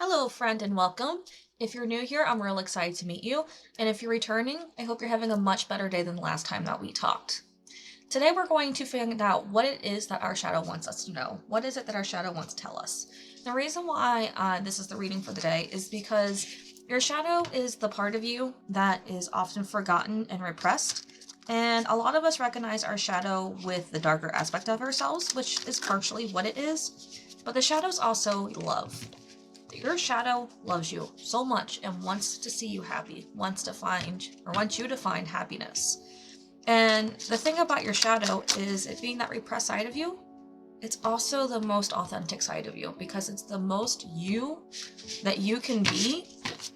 Hello, friend, and welcome. If you're new here, I'm real excited to meet you. And if you're returning, I hope you're having a much better day than the last time that we talked. Today, we're going to find out what it is that our shadow wants us to know. What is it that our shadow wants to tell us? The reason why this is the reading for the day is because your shadow is the part of you that is often forgotten and repressed. And a lot of us recognize our shadow with the darker aspect of ourselves, which is partially what it is. But the shadow's also love. Your shadow loves you so much and wants to see you happy, wants you to find happiness. And the thing about your shadow is it being that repressed side of you, it's also the most authentic side of you because it's the most you that you can be.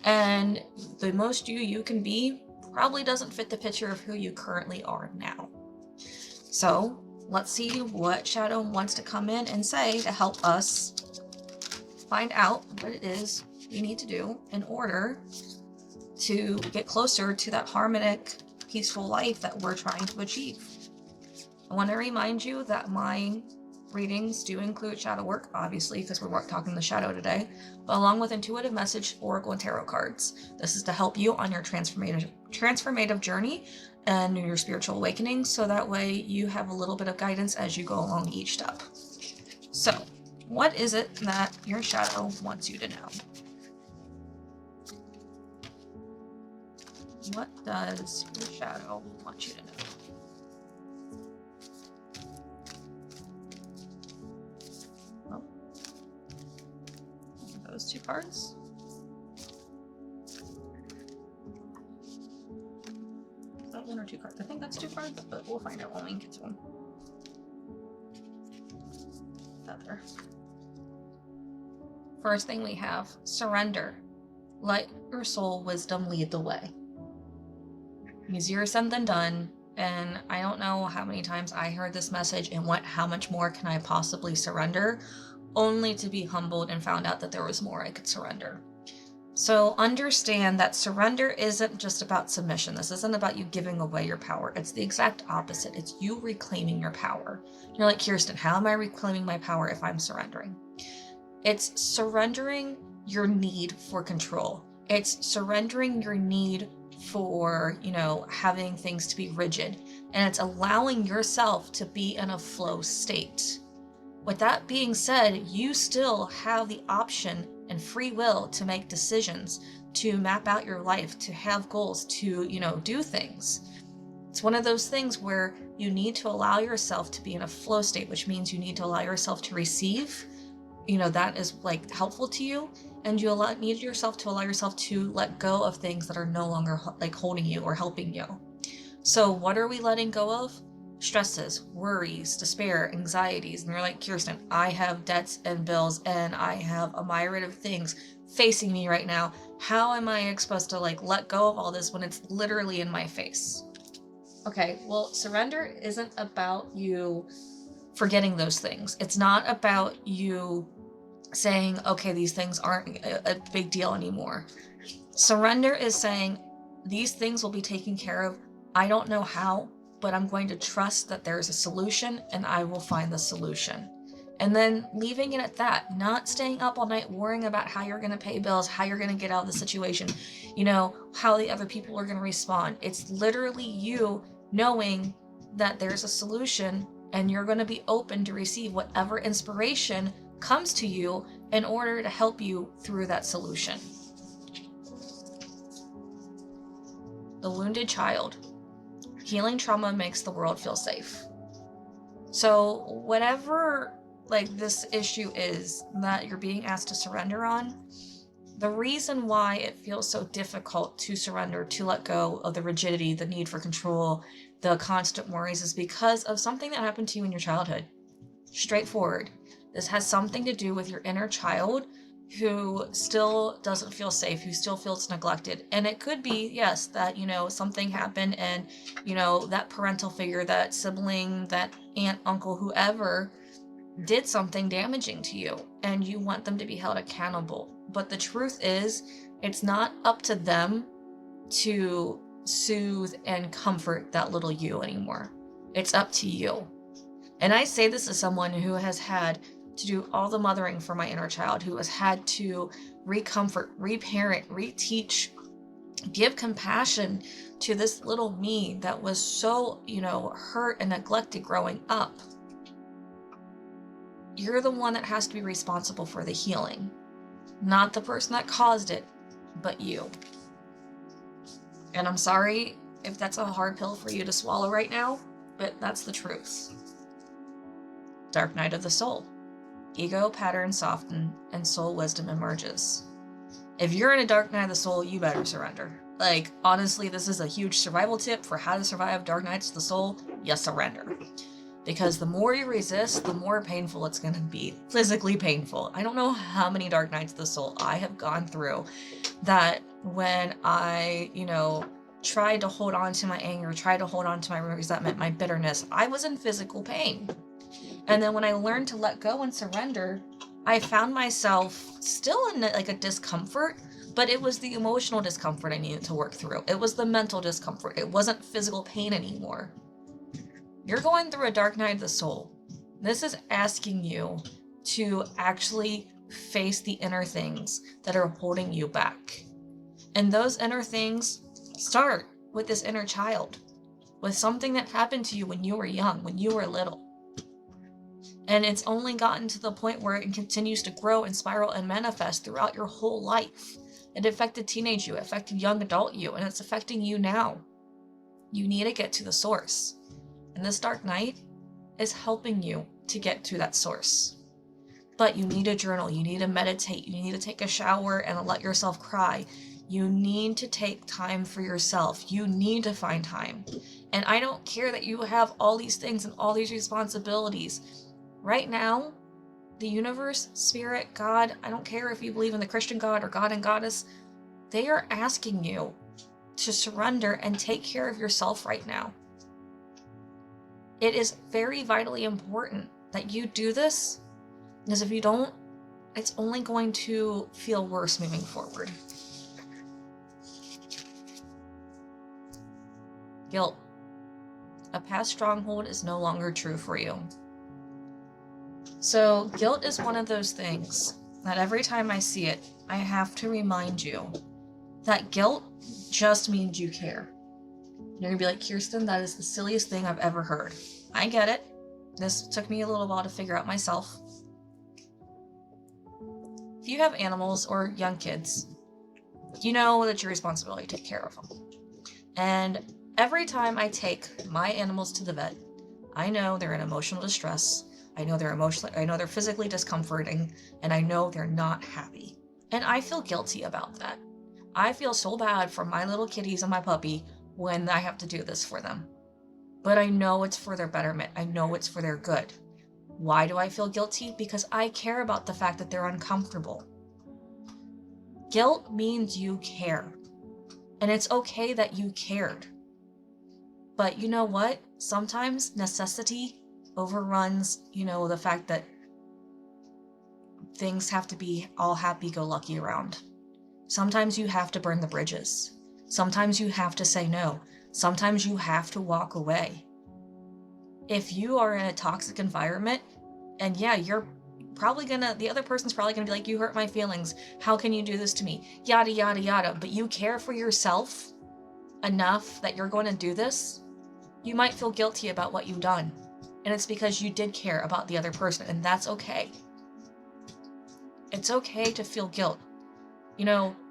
And the most you can be probably doesn't fit the picture of who you currently are now. So let's see what shadow wants to come in and say to help us find out what it is we need to do in order to get closer to that harmonic, peaceful life that we're trying to achieve. I want to remind you that my readings do include shadow work, obviously, because we're talking the shadow today, but along with intuitive message, oracle, and tarot cards. This is to help you on your transformative journey and your spiritual awakening, so that way you have a little bit of guidance as you go along each step. So, what is it that your shadow wants you to know? What does your shadow want you to know? Oh, those two cards. Is that one or two cards? I think that's two cards, but we'll find out when we get to them. There. First thing we have, surrender. Let your soul wisdom lead the way. Easier said than done, and I don't know how many times I heard this message and how much more can I possibly surrender, only to be humbled and found out that there was more I could surrender. So understand that surrender isn't just about submission. This isn't about you giving away your power. It's the exact opposite. It's you reclaiming your power. You're like, Kirsten, how am I reclaiming my power if I'm surrendering? It's surrendering your need for control. It's surrendering your need for, having things to be rigid. And it's allowing yourself to be in a flow state. With that being said, you still have the option and free will to make decisions, to map out your life, to have goals, to, do things. It's one of those things where you need to allow yourself to be in a flow state, which means you need to allow yourself to receive, that is like helpful to you. And you need yourself to allow yourself to let go of things that are no longer like holding you or helping you. So what are we letting go of? Stresses, worries, despair, anxieties. And you're like, Kirsten, I have debts and bills and I have a myriad of things facing me right now. How am I supposed to let go of all this when it's literally in my face? Okay, well, surrender isn't about you forgetting those things. It's not about you saying, okay, these things aren't a big deal anymore. Surrender is saying, these things will be taken care of. I don't know how, but I'm going to trust that there's a solution and I will find the solution. And then leaving it at that, not staying up all night worrying about how you're going to pay bills, how you're going to get out of the situation, how the other people are going to respond. It's literally you knowing that there's a solution and you're going to be open to receive whatever inspiration comes to you in order to help you through that solution. The wounded child. Healing trauma makes the world feel safe. So whatever this issue is that you're being asked to surrender on, the reason why it feels so difficult to surrender, to let go of the rigidity, the need for control, the constant worries is because of something that happened to you in your childhood. Straightforward. This has something to do with your inner child who still doesn't feel safe, who still feels neglected. And it could be, yes, that, something happened and, that parental figure, that sibling, that aunt, uncle, whoever did something damaging to you and you want them to be held accountable. But the truth is, it's not up to them to soothe and comfort that little you anymore. It's up to you. And I say this as someone who has had to do all the mothering for my inner child, who has had to recomfort, reparent, reteach, give compassion to this little me that was so, hurt and neglected growing up. You're the one that has to be responsible for the healing, not the person that caused it, but you. And I'm sorry if that's a hard pill for you to swallow right now, but that's the truth. Dark night of the soul. Ego patterns soften and soul wisdom emerges. If you're in a dark night of the soul, you better surrender. Like, honestly, this is a huge survival tip for how to survive dark nights of the soul. You surrender. Because the more you resist, the more painful it's going to be. Physically painful. I don't know how many dark nights of the soul I have gone through that when I, tried to hold on to my anger, tried to hold on to my resentment, my bitterness, I was in physical pain. And then when I learned to let go and surrender, I found myself still in a discomfort, but it was the emotional discomfort I needed to work through. It was the mental discomfort. It wasn't physical pain anymore. You're going through a dark night of the soul. This is asking you to actually face the inner things that are holding you back. And those inner things start with this inner child, with something that happened to you when you were young, when you were little. And it's only gotten to the point where it continues to grow and spiral and manifest throughout your whole life. It affected teenage you, it affected young adult you, and it's affecting you now. You need to get to the source. And this dark night is helping you to get to that source. But you need to journal, you need to meditate, you need to take a shower and let yourself cry. You need to take time for yourself. You need to find time. And I don't care that you have all these things and all these responsibilities. Right now, the universe, spirit, God, I don't care if you believe in the Christian God or God and Goddess, they are asking you to surrender and take care of yourself right now. It is very vitally important that you do this, because if you don't, it's only going to feel worse moving forward. Guilt. A past stronghold is no longer true for you. So guilt is one of those things that every time I see it, I have to remind you that guilt just means you care. You're gonna be like, Kirsten, that is the silliest thing I've ever heard. I get it. This took me a little while to figure out myself. If you have animals or young kids, you know that your responsibility to take care of them. And every time I take my animals to the vet, I know they're in emotional distress. I know they're physically discomforting, and I know they're not happy. And I feel guilty about that. I feel so bad for my little kitties and my puppy when I have to do this for them. But I know it's for their betterment. I know it's for their good. Why do I feel guilty? Because I care about the fact that they're uncomfortable. Guilt means you care. And it's okay that you cared. But you know what? Sometimes necessity overruns, the fact that things have to be all happy-go-lucky around. Sometimes you have to burn the bridges. Sometimes you have to say no. Sometimes you have to walk away. If you are in a toxic environment, and yeah, the other person's probably gonna be like, you hurt my feelings. How can you do this to me? Yada, yada, yada. But you care for yourself enough that you're going to do this, you might feel guilty about what you've done. And it's because you did care about the other person, and that's okay. It's okay to feel guilt.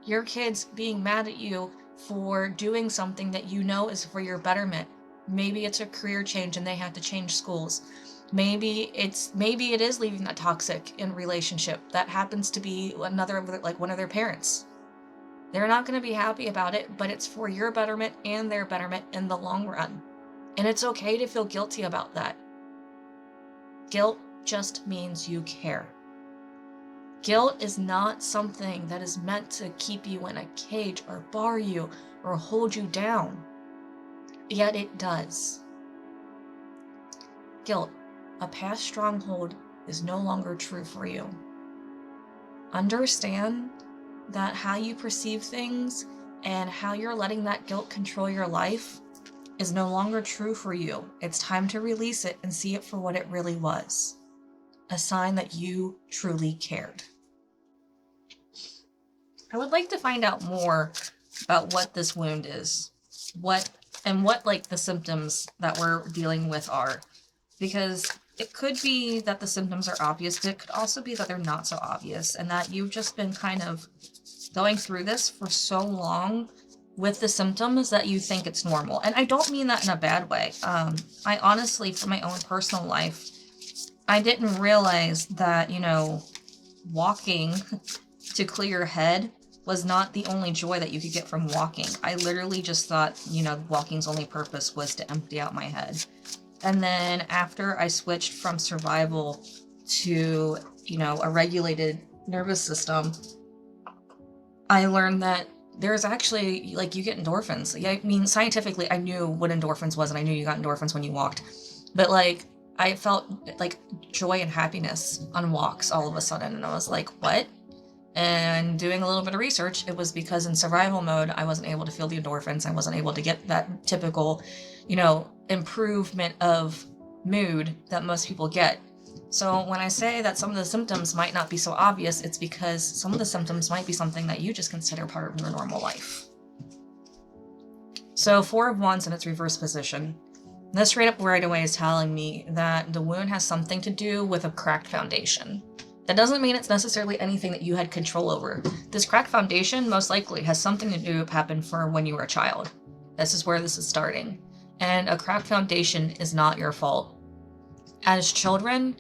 Your kids being mad at you for doing something that you know is for your betterment. Maybe it's a career change and they have to change schools. Maybe it is leaving that toxic in relationship that happens to be one of their parents. They're not going to be happy about it, but it's for your betterment and their betterment in the long run. And it's okay to feel guilty about that. Guilt just means you care. Guilt is not something that is meant to keep you in a cage or bar you or hold you down. Yet it does. Guilt, a past stronghold, is no longer true for you. Understand that how you perceive things and how you're letting that guilt control your life is no longer true for you. It's time to release it and see it for what it really was. a sign that you truly cared. I would like to find out more about what this wound is, what like the symptoms that we're dealing with are, because it could be that the symptoms are obvious, but it could also be that they're not so obvious, and that you've just been kind of going through this for so long with the symptoms that you think it's normal. And I don't mean that in a bad way. I honestly, for my own personal life, I didn't realize that, walking to clear your head was not the only joy that you could get from walking. I literally just thought, walking's only purpose was to empty out my head. And then after I switched from survival to, a regulated nervous system, I learned that there's actually, you get endorphins. I mean, scientifically, I knew what endorphins was, and I knew you got endorphins when you walked. But, I felt, joy and happiness on walks all of a sudden, and I was like, what? And doing a little bit of research, it was because in survival mode, I wasn't able to feel the endorphins. I wasn't able to get that typical, improvement of mood that most people get. So when I say that some of the symptoms might not be so obvious, it's because some of the symptoms might be something that you just consider part of your normal life. So 4 of Wands in its reverse position. This right away is telling me that the wound has something to do with a cracked foundation. That doesn't mean it's necessarily anything that you had control over. This cracked foundation most likely has something to do with happen for when you were a child. This is where this is starting. And a cracked foundation is not your fault. As children,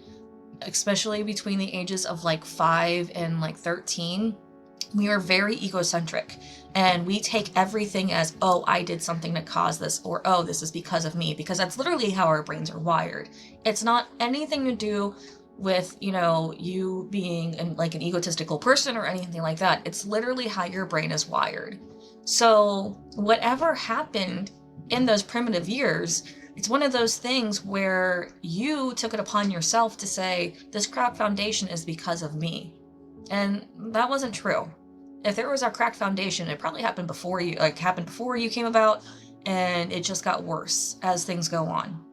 especially between the ages of 5 and 13, we are very egocentric, and we take everything as, oh, I did something to cause this, or oh, this is because of me, because that's literally how our brains are wired. It's not anything to do with, you being an egotistical person or anything like that. It's literally how your brain is wired. So whatever happened in those primitive years, it's one of those things where you took it upon yourself to say, this cracked foundation is because of me. And that wasn't true. If there was a cracked foundation, it probably happened before you came about, and it just got worse as things go on.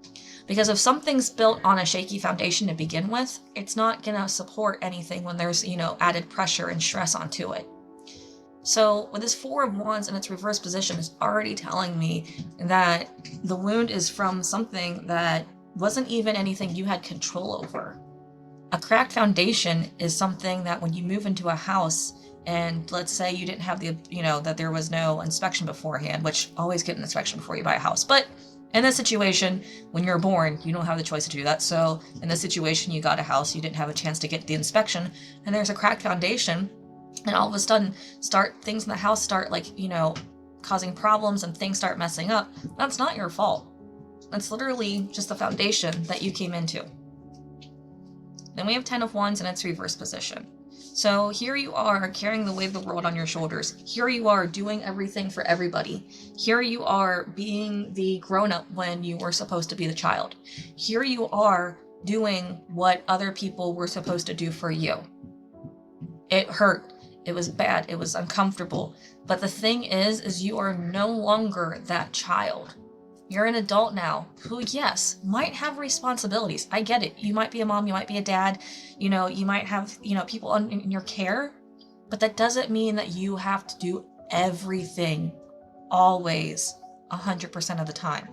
Because if something's built on a shaky foundation to begin with, it's not going to support anything when there's, added pressure and stress onto it. So with this 4 of Wands in its reverse position is already telling me that the wound is from something that wasn't even anything you had control over. A cracked foundation is something that when you move into a house, and let's say you didn't have that there was no inspection beforehand, which always get an inspection before you buy a house. But in this situation, when you're born, you don't have the choice to do that. So in this situation, you got a house, you didn't have a chance to get the inspection, and there's a cracked foundation, and all of a sudden things in the house start causing problems and things start messing up. That's not your fault. That's literally just the foundation that you came into. Then we have 10 of Wands in its reverse position. So here you are carrying the weight of the world on your shoulders. Here you are doing everything for everybody. Here you are being the grown-up when you were supposed to be the child. Here you are doing what other people were supposed to do for you. It hurt. It was bad. It was uncomfortable. But the thing is you are no longer that child. You're an adult now who, yes, might have responsibilities. I get it. You might be a mom, you might be a dad, you might have, people in your care, but that doesn't mean that you have to do everything always 100% of the time.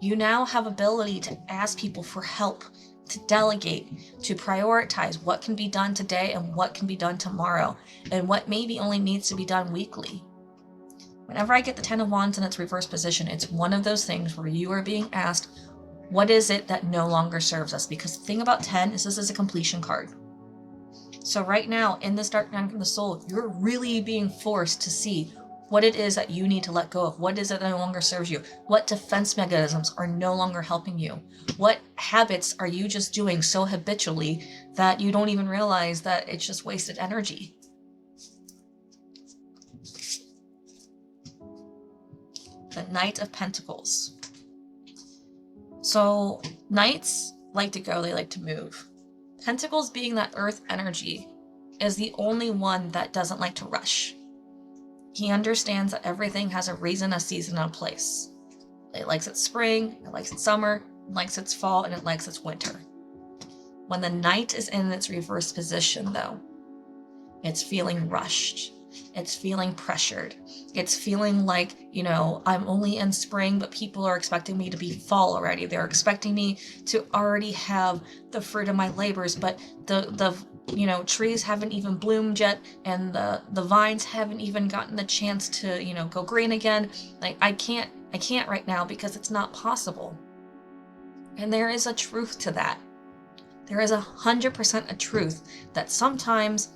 You now have ability to ask people for help, to delegate, to prioritize what can be done today and what can be done tomorrow, and what maybe only needs to be done weekly. Whenever I get the 10 of Wands in its reverse position, it's one of those things where you are being asked, what is it that no longer serves us? Because the thing about 10 is this is a completion card. So right now, in this dark night of the soul, you're really being forced to see what it is that you need to let go of. What is it that no longer serves you? What defense mechanisms are no longer helping you? What habits are you just doing so habitually that you don't even realize that it's just wasted energy? The Knight of Pentacles. So knights like to go, they like to move. Pentacles, being that earth energy, is the only one that doesn't like to rush. He understands that everything has a reason, a season, and a place. It likes its spring, it likes its summer, it likes its fall, and it likes its winter. When the Knight is in its reverse position, though, it's feeling rushed. It's feeling pressured. It's feeling like, I'm only in spring, but people are expecting me to be fall already. They're expecting me to already have the fruit of my labors, but the trees haven't even bloomed yet, and the vines haven't even gotten the chance to, go green again. Like, I can't right now because it's not possible. And there is a truth to that. There is 100% a truth that sometimes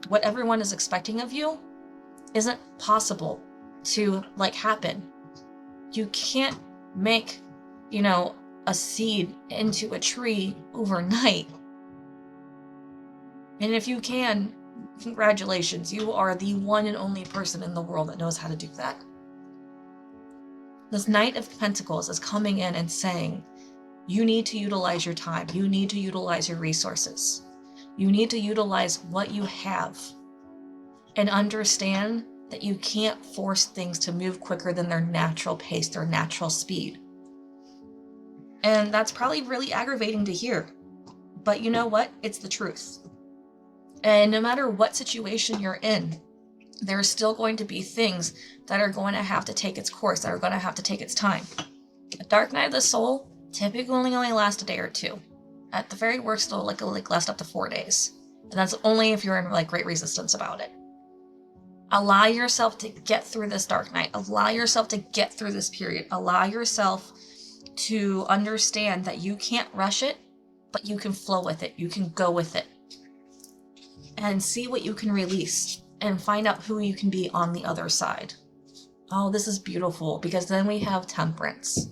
what everyone is expecting of you isn't possible to happen. You can't make, a seed into a tree overnight. And if you can, congratulations, you are the one and only person in the world that knows how to do that. This Knight of Pentacles is coming in and saying, you need to utilize your time. You need to utilize your resources. You need to utilize what you have and understand that you can't force things to move quicker than their natural pace, their natural speed. And that's probably really aggravating to hear. But you know what? It's the truth. And no matter what situation you're in, there's still going to be things that are going to have to take its course, that are going to have to take its time. A dark night of the soul typically only lasts a day or two. At the very worst, it'll last up to 4 days. And that's only if you're in great resistance about it. Allow yourself to get through this dark night. Allow yourself to get through this period. Allow yourself to understand that you can't rush it, but you can flow with it. You can go with it. And see what you can release and find out who you can be on the other side. Oh, this is beautiful, because then we have Temperance.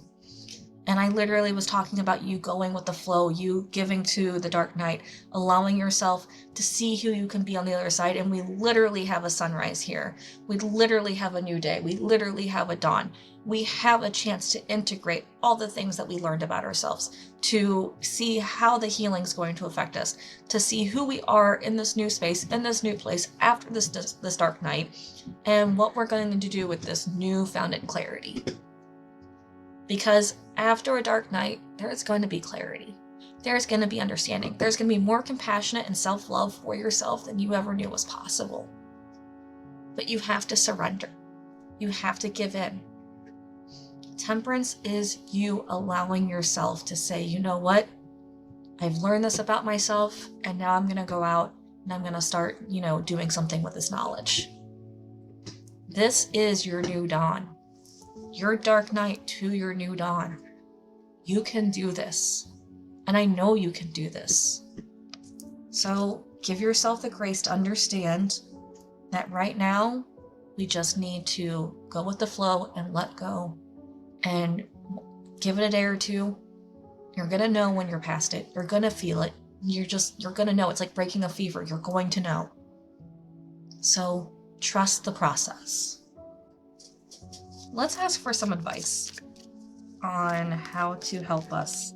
And I literally was talking about you going with the flow, you giving to the dark night, allowing yourself to see who you can be on the other side. And we literally have a sunrise here. We literally have a new day. We literally have a dawn. We have a chance to integrate all the things that we learned about ourselves, to see how the healing is going to affect us, to see who we are in this new space, in this new place after this dark night, and what we're going to do with this newfound clarity. Because after a dark night, there's going to be clarity. There's going to be understanding. There's going to be more compassionate and self-love for yourself than you ever knew was possible. But you have to surrender. You have to give in. Temperance is you allowing yourself to say, you know what? I've learned this about myself, and now I'm going to go out and I'm going to start, doing something with this knowledge. This is your new dawn. Your dark night to your new dawn. You can do this. And I know you can do this. So give yourself the grace to understand that right now, we just need to go with the flow and let go. And give it a day or two. You're going to know when you're past it. You're going to feel it. You're going to know. It's like breaking a fever. You're going to know. So trust the process. Let's ask for some advice on how to help us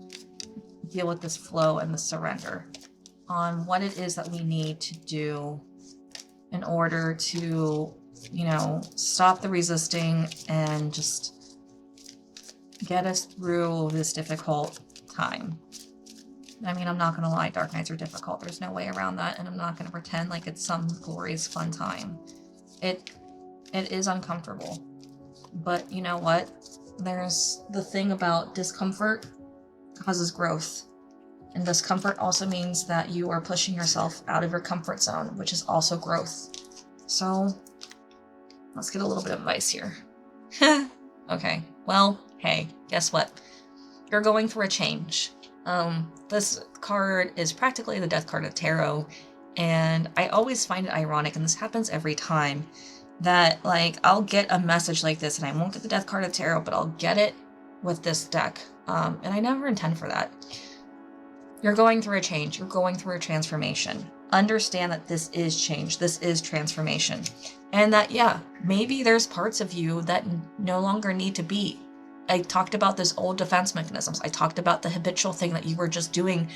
deal with this flow and the surrender, on what it is that we need to do in order to, stop the resisting and just get us through this difficult time. I mean, I'm not going to lie, dark nights are difficult. There's no way around that, and I'm not going to pretend like it's some glorious fun time. It is uncomfortable. But you know what? There's the thing about discomfort causes growth. And discomfort also means that you are pushing yourself out of your comfort zone, which is also growth. So let's get a little bit of advice here. Okay, well, hey, guess what? You're going through a change. This card is practically the death card of tarot. And I always find it ironic, and this happens every time, that I'll get a message like this and I won't get the death card of tarot, but I'll get it with this deck. And I never intend for that. You're going through a change. You're going through a transformation. Understand that this is change. This is transformation. And that, yeah, maybe there's parts of you that no longer need to be. I talked about this old defense mechanisms. I talked about the habitual thing that you were just doing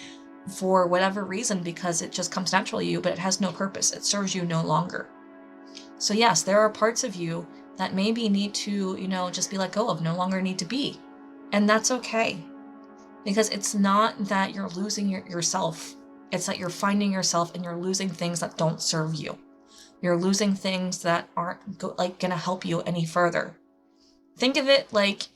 for whatever reason because it just comes naturally to you, but it has no purpose. It serves you no longer. So yes, there are parts of you that maybe need to, just be let go of, no longer need to be. And that's okay. Because it's not that you're losing yourself. It's that you're finding yourself and you're losing things that don't serve you. You're losing things that aren't gonna help you any further. Think of it like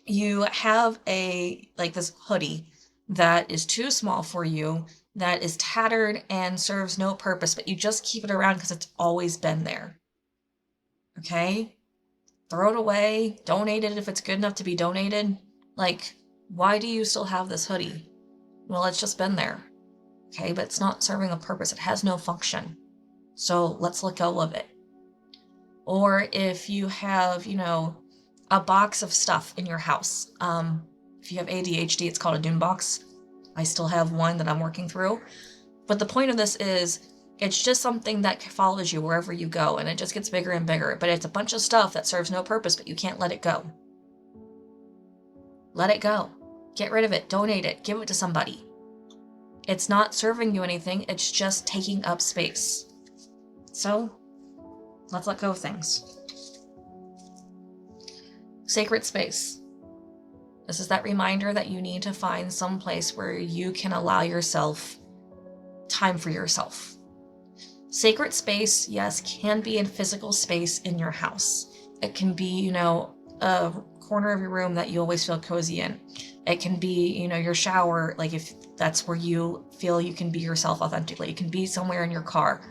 you have this hoodie that is too small for you, that is tattered and serves no purpose, but you just keep it around because it's always been there. Okay? Throw it away, donate it if it's good enough to be donated. Like, why do you still have this hoodie? Well, it's just been there. Okay, but it's not serving a purpose. It has no function. So let's let go of it. Or if you have, a box of stuff in your house. If you have ADHD, it's called a Dune box. I still have one that I'm working through. But the point of this is, it's just something that follows you wherever you go, and it just gets bigger and bigger. But it's a bunch of stuff that serves no purpose, but you can't let it go. Let it go. Get rid of it. Donate it. Give it to somebody. It's not serving you anything. It's just taking up space. So, let's let go of things. Sacred space. This is that reminder that you need to find some place where you can allow yourself time for yourself. Sacred space, yes, can be in physical space in your house. It can be, a corner of your room that you always feel cozy in. It can be, your shower, like if that's where you feel you can be yourself authentically. It can be somewhere in your car.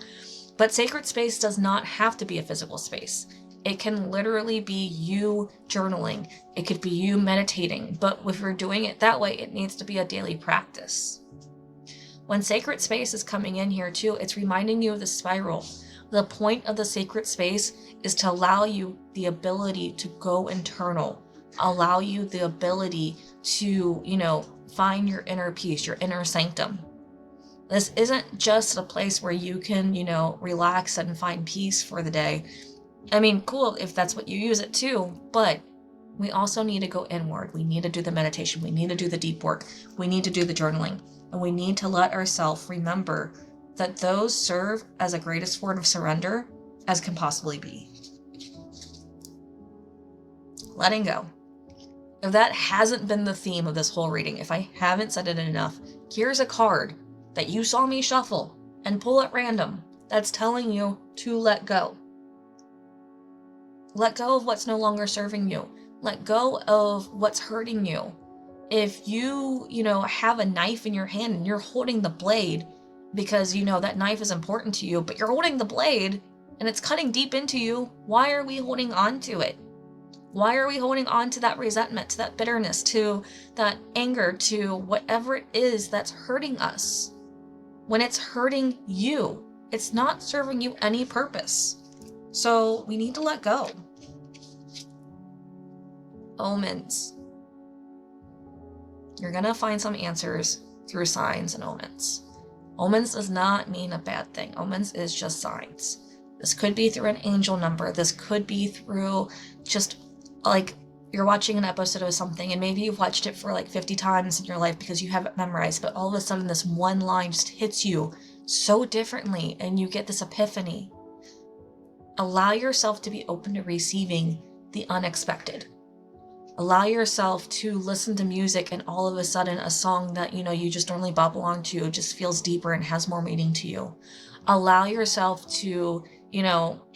But sacred space does not have to be a physical space. It can literally be you journaling. It could be you meditating. But if you're doing it that way, it needs to be a daily practice. When sacred space is coming in here too, it's reminding you of the spiral. The point of the sacred space is to allow you the ability to go internal, allow you the ability to, find your inner peace, your inner sanctum. This isn't just a place where you can, relax and find peace for the day. I mean, cool if that's what you use it too, but we also need to go inward. We need to do the meditation. We need to do the deep work. We need to do the journaling. And we need to let ourselves remember that those serve as a greatest form of surrender as can possibly be. Letting go. If that hasn't been the theme of this whole reading, if I haven't said it enough, here's a card that you saw me shuffle and pull at random that's telling you to let go. Let go of what's no longer serving you. Let go of what's hurting you. If you, have a knife in your hand and you're holding the blade because, that knife is important to you, but you're holding the blade and it's cutting deep into you, why are we holding on to it? Why are we holding on to that resentment, to that bitterness, to that anger, to whatever it is that's hurting us? When it's hurting you, it's not serving you any purpose. So we need to let go. Omens. You're going to find some answers through signs and omens. Omens does not mean a bad thing. Omens is just signs. This could be through an angel number. This could be through just like you're watching an episode of something and maybe you've watched it for like 50 times in your life because you have it memorized, but all of a sudden this one line just hits you so differently and you get this epiphany. Allow yourself to be open to receiving the unexpected. Allow yourself to listen to music and all of a sudden a song that, you just normally bob along to just feels deeper and has more meaning to you. Allow yourself to,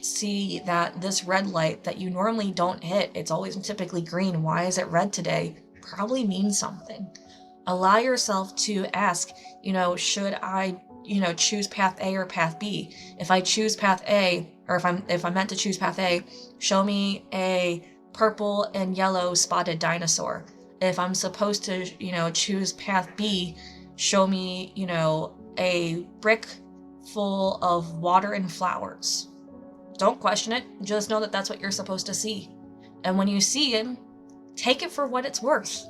see that this red light that you normally don't hit, it's always typically green. Why is it red today? Probably means something. Allow yourself to ask, should I, choose path A or path B? If I choose path A, or if I'm meant to choose path A, show me a purple and yellow spotted dinosaur. If I'm supposed to, choose path B, show me, a brick full of water and flowers. Don't question it. Just know that that's what you're supposed to see. And when you see it, take it for what it's worth.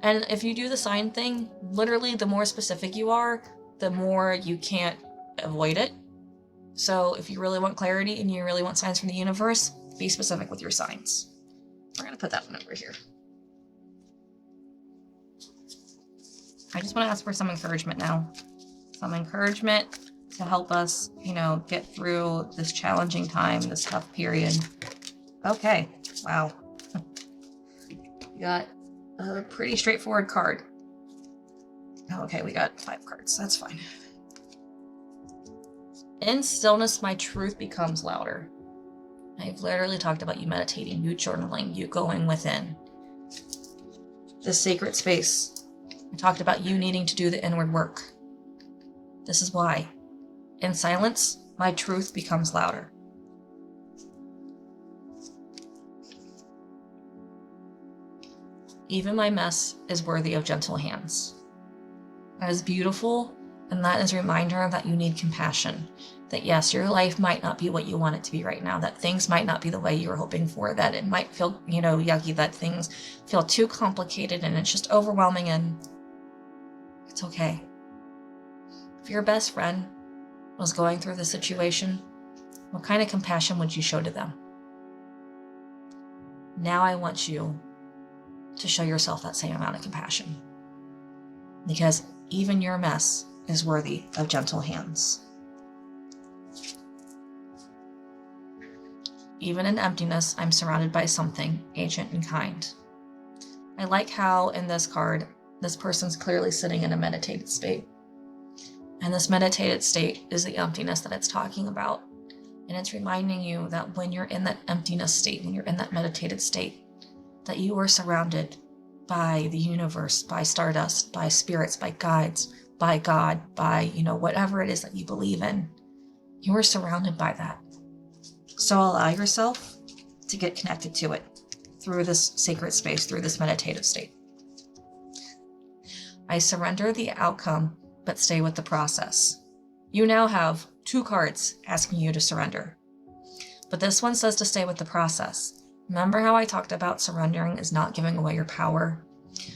And if you do the sign thing, literally the more specific you are, the more you can't avoid it. So if you really want clarity and you really want signs from the universe, be specific with your signs. We're going to put that one over here. I just want to ask for some encouragement now. Some encouragement to help us, get through this challenging time, this tough period. Okay. Wow. You got a pretty straightforward card. Okay, we got 5 cards. That's fine. In stillness, my truth becomes louder. I've literally talked about you meditating, you journaling, you going within. This sacred space. I talked about you needing to do the inward work. This is why. In silence, my truth becomes louder. Even my mess is worthy of gentle hands. That is beautiful, and that is a reminder that you need compassion. That yes, your life might not be what you want it to be right now, that things might not be the way you were hoping for, that it might feel, yucky, that things feel too complicated and it's just overwhelming, and it's okay. If your best friend was going through this situation, what kind of compassion would you show to them? Now I want you to show yourself that same amount of compassion. Because even your mess is worthy of gentle hands. Even in emptiness, I'm surrounded by something ancient and kind. I like how in this card, this person's clearly sitting in a meditated state. And this meditated state is the emptiness that it's talking about. And it's reminding you that when you're in that emptiness state, when you're in that meditated state, that you are surrounded by the universe, by stardust, by spirits, by guides, by God, by, whatever it is that you believe in. You are surrounded by that. So allow yourself to get connected to it through this sacred space, through this meditative state. I surrender the outcome, but stay with the process. You now have 2 cards asking you to surrender. But this one says to stay with the process. Remember how I talked about surrendering is not giving away your power?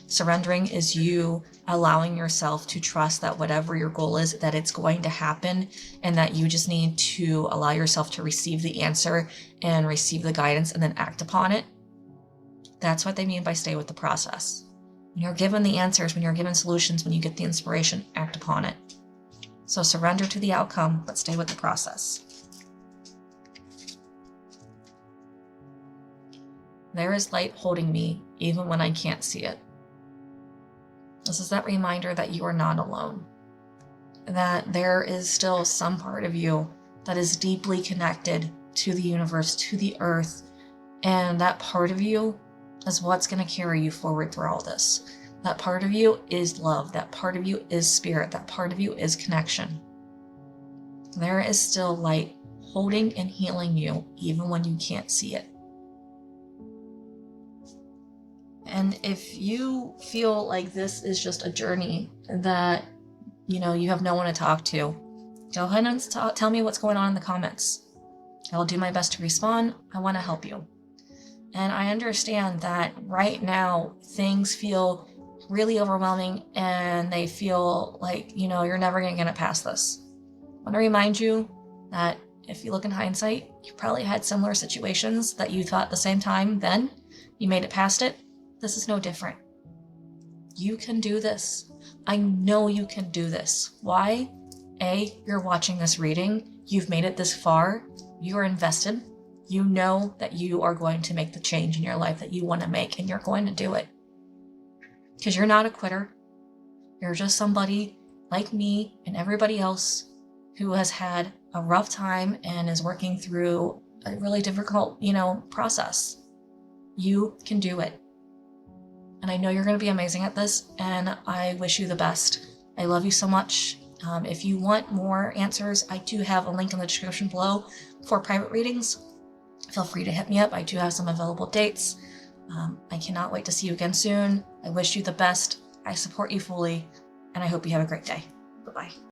Surrendering is you allowing yourself to trust that whatever your goal is, that it's going to happen, and that you just need to allow yourself to receive the answer and receive the guidance and then act upon it. That's what they mean by stay with the process. When you're given the answers, when you're given solutions, when you get the inspiration, act upon it. So surrender to the outcome, but stay with the process. There is light holding me, even when I can't see it. This is that reminder that you are not alone. That there is still some part of you that is deeply connected to the universe, to the earth. And that part of you is what's going to carry you forward through all this. That part of you is love. That part of you is spirit. That part of you is connection. There is still light holding and healing you, even when you can't see it. And if you feel like this is just a journey that, you have no one to talk to, go ahead and tell me what's going on in the comments. I will do my best to respond. I want to help you. And I understand that right now things feel really overwhelming and they feel like, you're never going to get past this. I want to remind you that if you look in hindsight, you probably had similar situations that you thought at the same time then, you made it past it. This is no different. You can do this. I know you can do this. Why? A, you're watching this reading. You've made it this far. You are invested. You know that you are going to make the change in your life that you want to make, and you're going to do it. Because you're not a quitter. You're just somebody like me and everybody else who has had a rough time and is working through a really difficult, process. You can do it. And I know you're going to be amazing at this, and I wish you the best. I love you so much. If you want more answers, I do have a link in the description below for private readings. Feel free to hit me up. I do have some available dates. I cannot wait to see you again soon. I wish you the best. I support you fully, and I hope you have a great day. Bye-bye.